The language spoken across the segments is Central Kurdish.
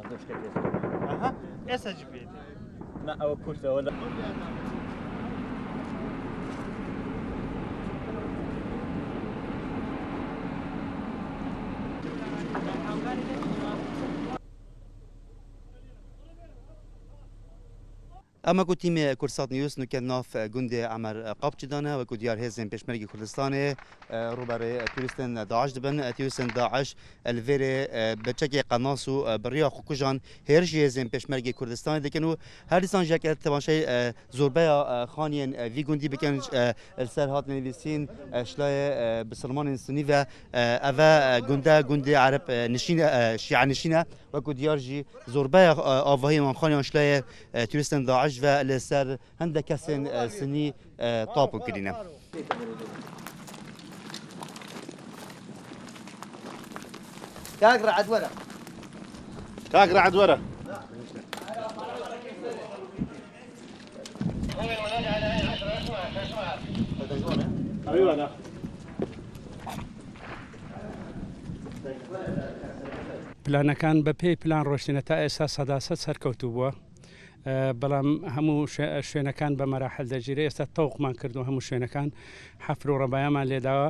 اها اسجبيت ما او كرسي ولا اما کو تیم کورسات نیوز نکن ناف گنده عمر قابچ دانه و کو دیار هزن پشمرگی کردستان روبر توریستن داعش دبن توریستن داعش الفيري بچک قناص و بریا خوکجان هرج هزن پشمرگی کردستان دکنو هر دیسان جاکر تماشای زوربیا خانین وی گندی بکن السر هات نویسین اشلای بسلمان سنی و اوا گنده عرب نشینه شیعه نشینه و کو دیار جی زوربیا آواهی من خانیان اشلای توریستن داعش و لسر هند کسین سنی طابو کردینه. تاقرا عد ورا تاقرا عد ورا ايوه پلانەکان بە پێی پلان ڕۆشتنە تا ئێستا سەداسەد سەرکەوتوو بووە بەڵام هەموو شوێنەکان بە مەراحل دەگیرێت ئێستا تەوقمان کردو هەموو شوێنەکان حەفر و ڕەبایەمان لێداوە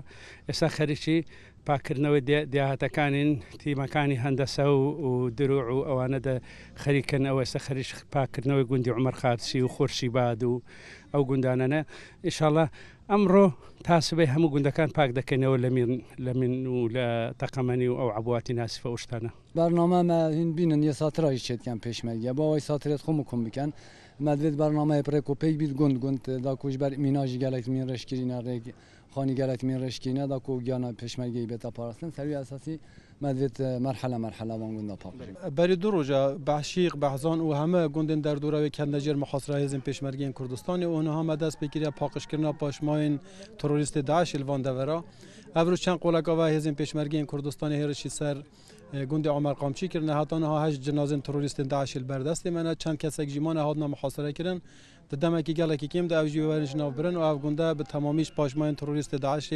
ئێستا خەریکی پاکردنەوەی دیاهاتەکانین تیمەکانی هەندەسە و دروع و ئەوانە خەریکن ئەوە ئێستا خەریک پاکردنەوەی گوندی عومەر خارسی و خورشیباد و ئەو گوندانانە ئینشاڵڵا ئەمڕۆ تاسبەی هەموو گوندەکان پاک دەکەنەوە لە من و لە تەقەمەنی و ئەو عبواتی ناسیفە و شتانە برنامه ما هین بینن یه ساترایی شد کن پیشمرگی با وای ساتریت خو کم بکن مدوید برنامه پرکو پی بید گند دا کوش بر میناجی گلک مین رشکرینه ریگ خانی گلک مین رشکرینه دا کو گیانا پیشمرگی بیتا پاراستن سوی اساسی مدوید مرحله وان گندا پاک برای دو روزه بحشیق بحزان و همه گندن در دوره کندجر محاصره هزم پیشمرگی کردستان و اونها مدرس بگیره پاکش کردن پاشماین تروریست داعش الوان دورا ابرو چند قولکا و هزم پیشمرگی کردستان هرشی سر گوند عمر قامچی کردن هاتان ها 8 جنازه تروریست داعش البردست منه چند کسک جیمان هاتنا محاصره کردن دمکی گلکی کیم د اوجی ورنش ناو برن و اف گونده به تمامیش پاشماین تروریست داعش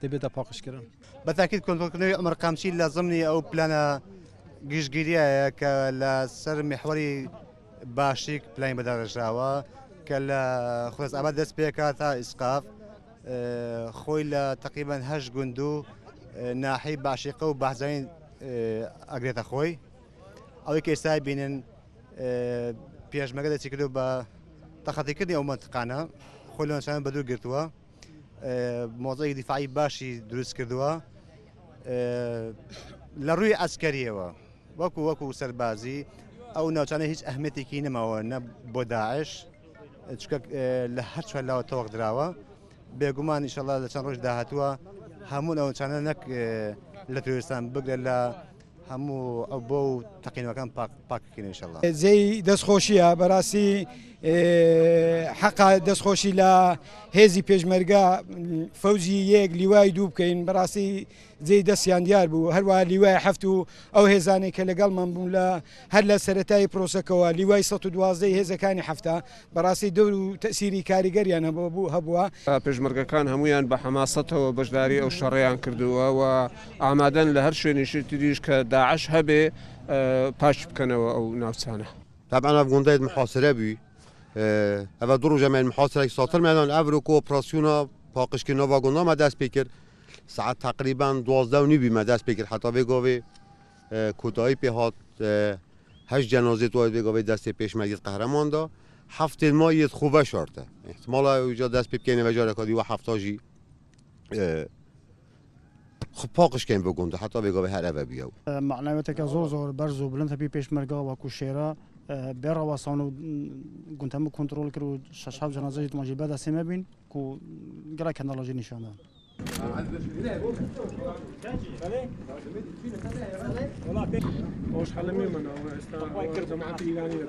دبیت پاکش کردن بالتاكيد كنت عمر قامچی لازمني او بلان گیشگیریه که لسر محوری باشیک پلان بدرجاوا که خلاص ابد دست بيكاتا اسقاف خويل تقريبا 8 گوندو ناحي باشيقه وبحزين اقريت اخوي او كيساي بينن بياج مقدر تكدو با تخطي كدي او منطقانا خويل انسان بدو قرتوا موضوع دفاعي باشي دروس كردوا لروي عسكريه وكو سربازي او ناوچانه هیچ اهمیتی کی نماونه بو داعش چکه لهر چه لا توق دراوا بيغمان ان شاء الله لچان روز داهتوا همون او چانه نک لتروریستان بگل لا همو ابو تقین مکان پاک کین ان شاء الله زي دسخوشيه براسي حق دسخوشي لا هزي بيجمرقا فوزي يك لواي دوب كاين براسي زي دسيان ديار بو هر لواي حفتو او هزاني كلقل من لا هلا سرتاي بروسكوا لواي صوت دوازي هزا كان حفتا براسي دور تاثيري كاريجر انا بو هبوا بيجمرقا كان هميان بحماسته وبجداري او شريان كردوا وعمادن لهر شوي نشتريش كداعش هبه باش بكنوا او نافسانه طبعا افغاندايد محاصره بي اول دو روزه من محاصره ساتر میدان افرو کوپراسیونا پاکش که نواگونا ما دست بکر ساعت تقریبا 12 و نیم دست بکر حتی بگاوه کودایی به هات 8 جنازه تو بگاوه دست پیشمرگی قهرمان دا هفته ما یه خوبه شارته احتمال اینجا دست بکنه و جاره کادی و هفتاجی خب پاکش کنیم بگونده حتی بگاوه هر اوه بیاو معنویت که زور برزو بلند بی پیشمرگا و کوشیرا بيرا وصانو كنت هم كنترول كرو شاشاب جنازه تماجي بعد سنه بين كو قرا كان الله جي نشانه اوش حلمي من او جماعه ايرانيه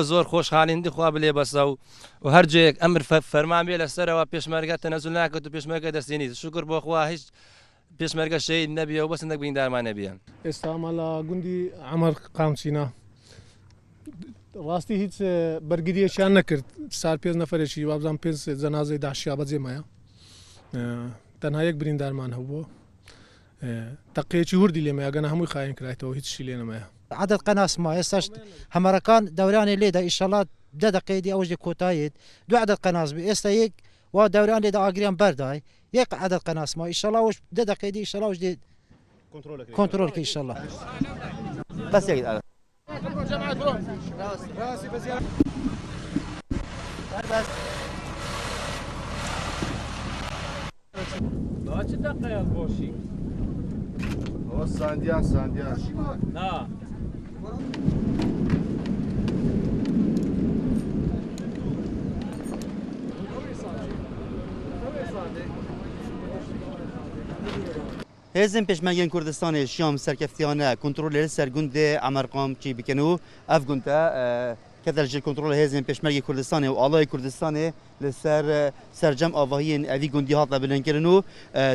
زور خوشحالین دی خواب لی بساو و هر جایک امر فرمان بیل سر و پیشمرگه تنازل نکرد و پیشمرگه دستینی شکر با خوا هیچ پێشمەرگە شەید نەبیەوە بە سندێک بریندارمان نەبیە. ئێستا ماڵا گوندی ئەمەر قامچینە ڕاستی هیچ بەرگریەکیان نەکرد سار 5 نەفرێکی وابزان 5 جەنازەی داعشیا بەجێمایە تەنها یەک بریندارمان هەبووە تەقەیەکی وردی لێمەیە گەنە هەمووی خاین کرایەوە هیچی لێ نەمایە. عدد قناس ما ئێستاش هەمەرەکان دەورانی لێدا ئیشەڵات 10 دقەیەکی ئەوژی کۆتاییت 2 عدد قناس بێ ئێستا یەک وا دەوران لێدا ئاگریان بەردای یەک عدد قناس ما ئیشەڵاوش 10 دقەیەکی ئیشەڵاوش دێ کۆنترۆلکە ئیشەڵا بس يا جدعان چه دقیقه باشی؟ هو ساندیان نه هێزن پێشمەرگەیەن کوردستانی شیام سەرکەفتیانە کۆنتڕۆلێر سەر گوندێ ئەمەرقامچی بکەن و ئەف گوندە کە دەرجێ کۆنتڕۆل هێزن پێشمەرگی کوردستانی و ئاڵای کوردستانی لەسەر سەرجەم ئاڤاهیên ئەوی گوندی هاتە بلندکردن و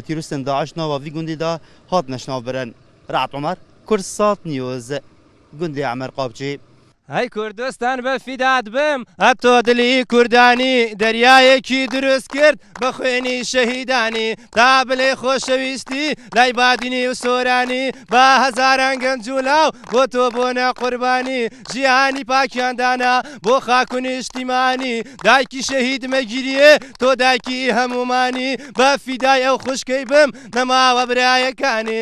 تیرۆریستên داعش nava vî gundî da hatine şinavbirin. Rehat Omer, Kursat News, gundê Emerqabçî. هەی کوردستان بە فیدات بم ئەتۆ دلی کوردانی دەریایەکی دروست کرد بە خوێنی شەهیدانی تا بڵێ خۆشەویستی لای بادینی و سۆرانی با هەزاران گەنج و لاو بۆ تۆ بۆنە قوربانی ژیانی پاکیاندانا بۆ خاک و نیشتیمانی دایکی شەهید مەگیریێ تۆ دایکی هەمومانی بە فیدای ئەو خوشکەی بم نەماوە برایەکانی